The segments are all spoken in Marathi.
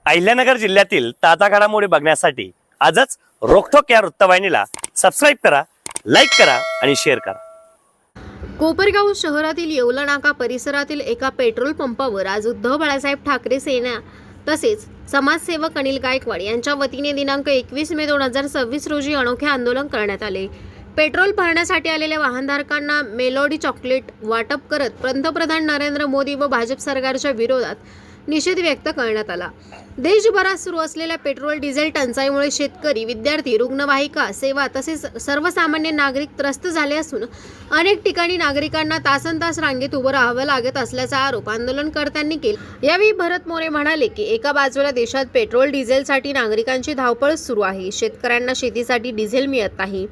अहिल्यानगर जिल्ह्यातील ताजा घडामोडी बघण्यासाठी आजच रोखोक या वृत्तवाहिनीला सबस्क्राइब करा, लाईक करा आणि शेअर करा। कोपरगाव शहरातील येवला नाका परिसरातील एका पेट्रोल पंपावर आज उद्धव बाळासाहेब ठाकरे सेना तसेच समाजसेवक अनिल गायकवाड यांच्या वतीने दिनांक 21 मे 2026 रोजी अनोखे आंदोलन करण्यात आले। पेट्रोल भरण्यासाठी आलेल्या वाहनधारकांना मेलोडी चॉकलेट वाटप करत पंतप्रधान नरेंद्र मोदी व भाजप सरकारच्या विरोधात निषेध व्यक्त करण्यात आला। देशभरात सुरू असलेल्या पेट्रोल डिझेल टंचाईमुळे शेतकरी, विद्यार्थी, रुग्णवाहिका सेवा तसेच सर्वसामान्य नागरिक त्रस्त झाले असून अनेक ठिकाणी नागरिकांना तासनतास रांगेत उभं राहावं लागत असल्याचा आरोप आंदोलनकर्त्यांनी केला। यावेळी भरत मोरे म्हणाले की एका बाजूला देशात पेट्रोल डिझेलसाठी नागरिकांची धावपळ सुरू आहे, शेतकऱ्यांना शेतीसाठी डिझेल मिळत नाही,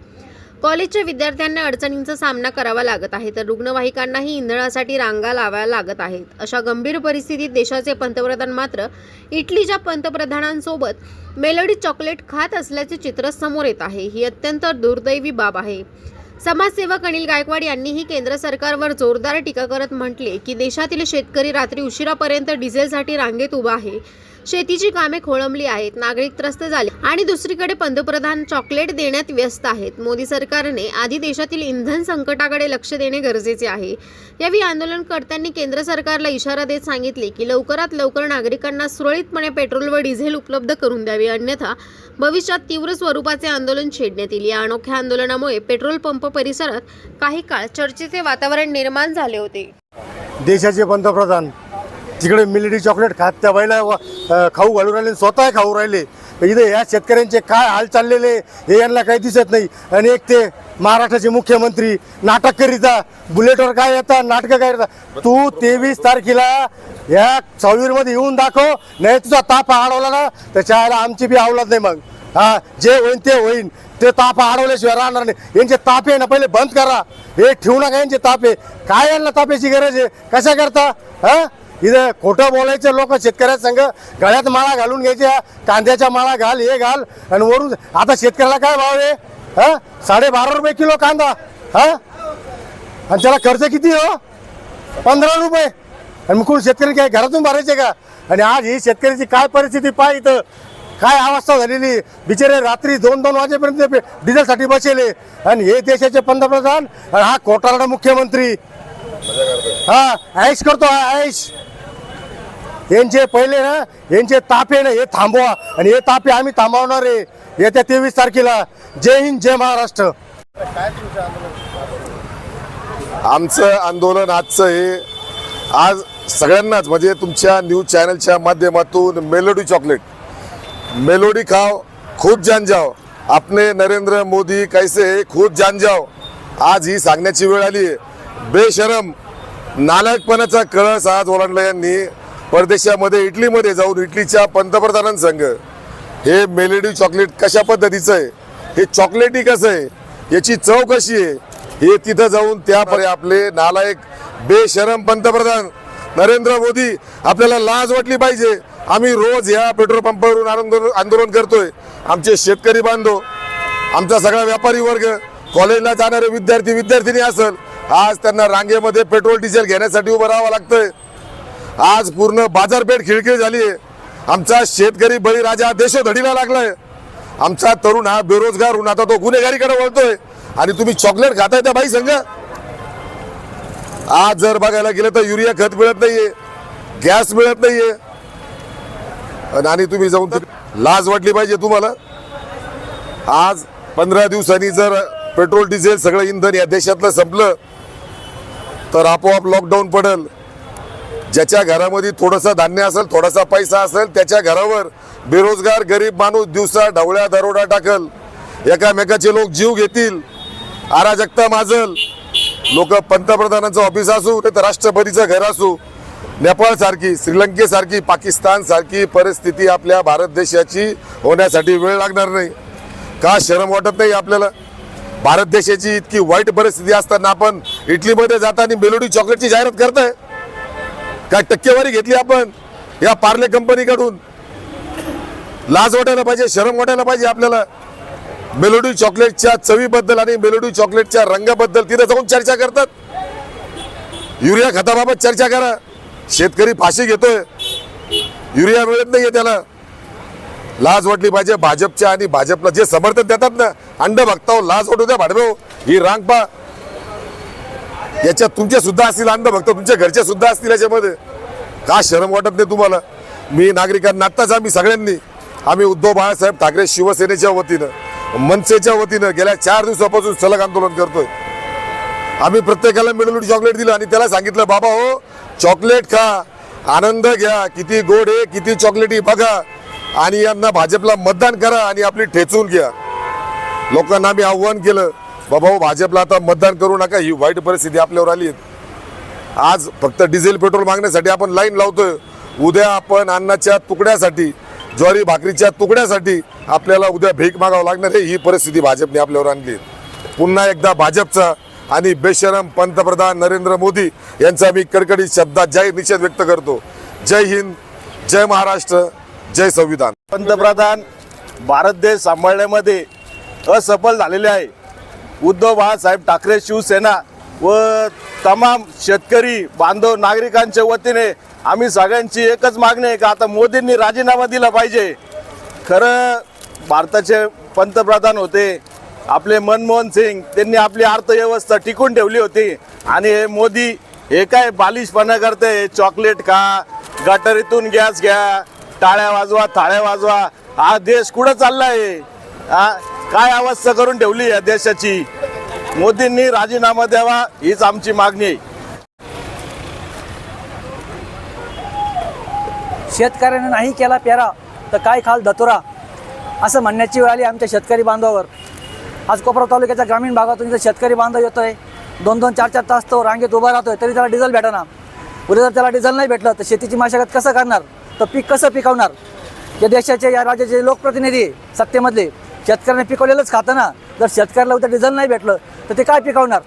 कॉलेजच्या विद्यार्थ्यांना अडचणींचा सामना करावा लागत आहे, तर रुग्णवाहिकांनाही इंधनासाठी रांगा लावाव्या लागत आहेत। अशा गंभीर परिस्थितीत देशाचे पंतप्रधान मात्र इटलीच्या पंतप्रधानांसोबत मेलोडी चॉकलेट खात असल्याचे चित्र समोर येत आहे। ही अत्यंत दुर्दैवी बाब आहे। समाजसेवक अनिल गायकवाड यांनीही केंद्र सरकारवर जोरदार टीका करत म्हटले की देशातील शेतकरी रात्री उशिरापर्यंत डिझेलसाठी रांगेत उभा आहे, शेतीची कामे खोळंबली आहेत, नागरिक त्रस्त झाले आणि दुसरीकडे पंतप्रधान चॉकलेट देण्यात व्यस्त आहेत। मोदी सरकारने आधी देशातील इंधन संकटाकडे लक्ष देणे गरजेचे आहे। यावेळी आंदोलनकर्त्यांनी केंद्र सरकारला इशारा देत सांगितले की लवकरात लवकर नागरिकांना सुरळीतपणे पेट्रोल व डिझेल उपलब्ध करून द्यावे, अन्यथा भविष्यात तीव्र स्वरूपाचे आंदोलन छेडण्यात येईल। या अनोख्या आंदोलनामुळे पेट्रोल पंप परिसरात काही काळ चर्चेचे वातावरण निर्माण झाले होते। देशाचे पंतप्रधान तिकडे मिलेडी चॉकलेट खात त्या बाईला खाऊ घालून राहिले, स्वतः खाऊ राहिले। इथे या शेतकऱ्यांचे काय हाल चाललेले हे यांना काही दिसत नाही। आणि एक ते महाराष्ट्राचे मुख्यमंत्री नाटक करीता, बुलेटवर काय येतात, नाटकं काय येतात। तू 23 तारखेला या मध्ये येऊन दाखव, नाही तुझा ताप अडवला ना तर चायला आमची बी आवलात नाही। मग हा जे होईन ते होईन, ते ताप अडवल्याशिवाय राहणार नाही। यांचे तापे आहे ना पहिले बंद करा, हे ठेवू नका यांचे तापे। काय यांना तापेची गरज आहे, कशा करता? हा इथं खोटं बोलायचं लोक शेतकऱ्या संघ गळ्यात माळा घालून घ्यायच्या, कांद्याच्या माळा घाल, हे घाल आणि वरून आता शेतकऱ्याला काय भाव आहे? हा 12.5 रुपये किलो कांदा, हा आणि त्याला खर्च किती हो? 15 रुपये। आणि मग कोण शेतकरी काय घरातून भरायचे का? आणि आज ही शेतकऱ्याची काय परिस्थिती पाय, इथं काय अवस्था झालेली, बिचारे रात्री 2-2 वाजेपर्यंत डिझेलसाठी बसले। आणि हे देशाचे पंतप्रधान आणि हा कोटारडा मुख्यमंत्री हा ऐश करतो, ऐश। यांचे पहिले ना यांचे तापे ना हे थांबवा, आणि हे तापे आम्ही थांबवणार आहे येत्या 23 तारखेला। जय हिंद, जय महाराष्ट्र। आमचं आंदोलन आजचं हे आज सगळ्यांनाच म्हणजे तुमच्या न्यूज चॅनलच्या माध्यमातून मेलोडी चॉकलेट, मेलोडी खाओ खुद जान जाओ, आपने नरेंद्र मोदी कैसे खुद जान जाओ, आज ही सांगण्याची वेळ आली आहे। बेशरम नालायकपणाचा कळस आज ओलांडला यांनी। परदेशामध्ये इटलीमध्ये जाऊन इटलीच्या पंतप्रधानांसंग हे मेलोडी चॉकलेट कशा पद्धतीचं आहे, हे चॉकलेटी कसं आहे, याची चव कशी आहे, हे तिथं जाऊन त्यापर्यंत आपले नालायक बेशरम पंतप्रधान नरेंद्र मोदी, आपल्याला लाज वाटली पाहिजे। आम्ही रोज या पेट्रोल पंपावरून आंदोलन करतोय। आमचे शेतकरी बांधव, आमचा सगळा व्यापारी वर्ग, कॉलेजला जाणारे विद्यार्थी विद्यार्थिनी असेल, आज त्यांना रांगेमध्ये पेट्रोल डिझेल घेण्यासाठी उभं राहावं लागतंय। आज पूर्ण बाजारपेठ खिळखिळ झाली आहे। आमचा शेतकरी बळीराजा देशोधडीला लागलाय। आमचा तरुण हा बेरोजगार होऊन आता तो गुन्हेगारीकडे वळतोय, आणि तुम्ही चॉकलेट खाताय त्या बाई संघ। आज जर बघायला गेलं तर युरिया खत मिळत नाहीये, गॅस मिळत नाहीये, आणि तुम्ही जाऊन लाज वाटली पाहिजे तुम्हाला। आज 15 दिवसांनी जर पेट्रोल डिझेल सगळं इंधन या देशातलं संपलं तर आपोआप लॉकडाऊन पडेल। ज्याच्या घरामध्ये थोडंसं धान्य असेल, थोडासा पैसा असेल, त्याच्या घरावर बेरोजगार गरीब माणूस दिवसा ढवळ्या दरोडा टाकल, एकामेकाचे लोक जीव घेतील, अराजकता माजल। लोक पंतप्रधानांचं ऑफिस असू तर राष्ट्रपतीचं घर असू, नेपाळ सारखी, श्रीलंकेसारखी, पाकिस्तान सारखी परिस्थिती आपल्या भारत देशाची होण्यासाठी वेळ लागणार नाही का? शरम वाटत नाही आपल्याला? भारत देशाची इतकी वाईट परिस्थिती असताना आपण इटलीमध्ये जाताना मेलोडी चॉकलेटची जाहिरात करताय? काय टक्केवारी घेतली आपण या पार्ले कंपनीकडून? लाज वाटायला पाहिजे, शरम वाटायला पाहिजे आपल्याला। मेलोडी चॉकलेटच्या चवीबद्दल आणि मेलोडी चॉकलेटच्या रंगाबद्दल तिथे जाऊन चर्चा करतात। युरिया खताबाबत चर्चा करा। शेतकरी फाशी घेतोय, युरिया मिळत नाहीये त्याला, लाज वाटली पाहिजे भाजपच्या आणि भाजपला जे समर्थन देतात ना, अंड भक्ताव लाज वाटू द्या भाडवे. ही रांग पा, याच्यात तुमचे सुद्धा असतील अंध भक्त, तुमच्या घरचे सुद्धा असतील याच्यामध्ये. का शरम वाटत नाही तुम्हाला? मी नागरिकांना आत्ताच आम्ही उद्धव बाळासाहेब ठाकरे शिवसेनेच्या वतीनं, मनसेच्या वतीनं गेल्या 4 दिवसापासून सलग आंदोलन करतोय. आम्ही प्रत्येकाला मिळून चॉकलेट दिलं आणि त्याला सांगितलं, बाबा हो चॉकलेट खा, आनंद घ्या, किती गोड आहे किती चॉकलेटी बघा आणि यांना भाजपला मतदान करा आणि आपली ठेचून घ्या. लोकांना आम्ही आव्हान केलं, बाबा हो भाजपला आता मतदान करू नका, ही वाईट परिस्थिती आपल्यावर आली आहे. आज फक्त डिझेल पेट्रोल मागण्यासाठी आपण लाईन लावतोय. उद्या आपण अन्नाच्या तुकड्यासाठी, ज्वारी भाकरीच्या तुकड्यासाठी आपल्याला उद्या भीक मागावं लागणार आहे. ही परिस्थिती भाजपने आपल्यावर आणली. पुन्हा एकदा भाजपचा आणि बेशरम पंतप्रधान नरेंद्र मोदी यांचा मी कडकडीत शब्दात जाहीर निषेध व्यक्त करतो. जय हिंद, जय महाराष्ट्र, जय संविधान. पंतप्रधान भारत देश सांभाळण्यामध्ये असफल झालेले आहे. उद्धव बाळासाहेब ठाकरे शिवसेना व तमाम शेतकरी बांधव नागरिकांच्या वतीने आम्ही सगळ्यांची एकच मागणी आहे की आता मोदींनी राजीनामा दिला पाहिजे. खरं भारताचे पंतप्रधान होते आपले मनमोहन सिंग, त्यांनी आपली अर्थव्यवस्था टिकून ठेवली होती आणि हे मोदी हे काय बालिशपणा करते. चॉकलेट खा, गटारीतून गॅस घ्या, टाळ्या वाजवा, थाळ्या वाजवा. हा देश कुठं चाललाय? काय अवस्था करून ठेवली या देशाची? मोदींनी राजीनामा द्यावा हीच आमची मागणी आहे. शेतकऱ्याने नाही केला पेरा तर काय खाल धतोरा, असं म्हणण्याची वेळ आली आमच्या शेतकरी बांधवावर. आज कोपरा तालुक्याच्या ग्रामीण भागातून इथं शेतकरी बांधव येतोय, 2-2, 4-4 तास तो रांगेत उभा राहतोय, तरी त्याला डिझेल भेटेना. उद्या जर त्याला डिझेल नाही भेटलं तर शेतीची मशागत कसं करणार, तर पीक कसं पिकवणार? या देशाचे, या राज्याचे लोकप्रतिनिधी सत्तेमधले शेतकऱ्याने पिकवलेलंच खातं ना. जर शेतकऱ्याला उद्या डिझेल नाही भेटलं तर ते काय पिकवणार?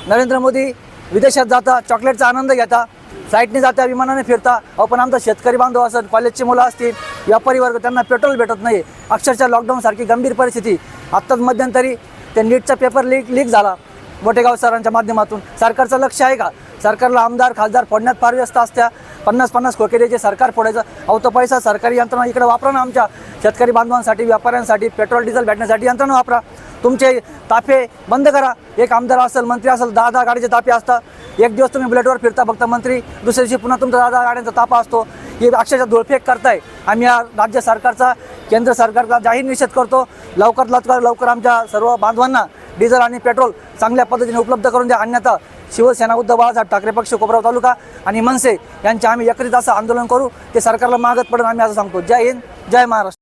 नरेंद्र मोदी विदेशात जाता, चॉकलेटचा आनंद घेता, फ्लाईटने जाता, विमानाने फिरता. पण आमचा शेतकरी बांधव असेल, कॉलेजची मुलं असतील, व्यापारी वर्ग, त्यांना पेट्रोल भेटत नाही. अक्षरशः लॉकडाऊनसारखी गंभीर परिस्थिती. आत्ताच मध्यंतरी ते नीटचा पेपर लीक झाला बोटेगाव सरांच्या माध्यमातून. सरकारचं लक्ष आहे का? सरकारला आमदार खासदार फोडण्यात फार व्यस्त असत्या. 50-50 खोके द्यायचे, सरकार फोडायचं. अहो तो पैसा सरकारी यंत्रणा इकडे वापरा ना, आमच्या शेतकरी बांधवांसाठी, व्यापाऱ्यांसाठी पेट्रोल डिझेल भेटण्यासाठी यंत्रणा वापरा. तुमचे ताफे बंद करा. एक आमदार असेल, मंत्री असेल, 10-10 गाडीचे ताफे असतात. एक दिवस तुम्ही बुलेटवर फिरता फक्त मंत्री, दुसऱ्या दिवशी पुन्हा तुमचा 10-10 गाड्यांचा ताफा असतो. हे अक्षरशः धुळफेक करताय. आम्ही या राज्य सरकारचा, केंद्र सरकारचा जाहीर निषेध करतो. लवकर आमच्या सर्व बांधवांना डिझेल आणि पेट्रोल चांगल्या पद्धतीने उपलब्ध करून द्या. अन्यथा शिवसेना, उद्धव बाळासाहेब ठाकरे पक्ष, कोपराव तालुका आणि मनसे यांचे आम्ही एकत्रित असं आंदोलन करू. ते सरकारला मागत पडून आम्ही असं सांगतो. जय हिंद, जय महाराष्ट्र.